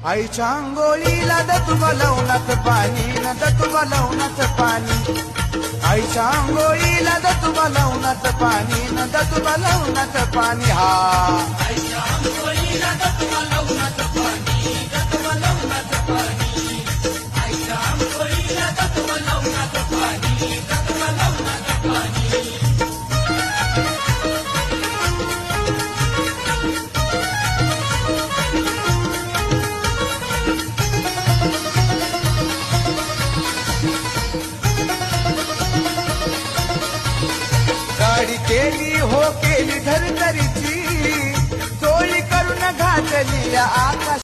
आईच्या आंघोळीला दतुबा लवणात पाणी न दतुबा लवणात पाणी आईच्या आंघोळीला दतुबा लवणात पाणी न दतुबा लवणात पाणी हा आईच्या आंघोळीला दतुबा लवणात पाणी दतुबा लवणात पाणी आईच्या आंघोळीला दतुबा लवणात पाणी दतुबा लवणात पाणी गाडी केली हो केली धरतरीची चोळी करून घातली या आकाश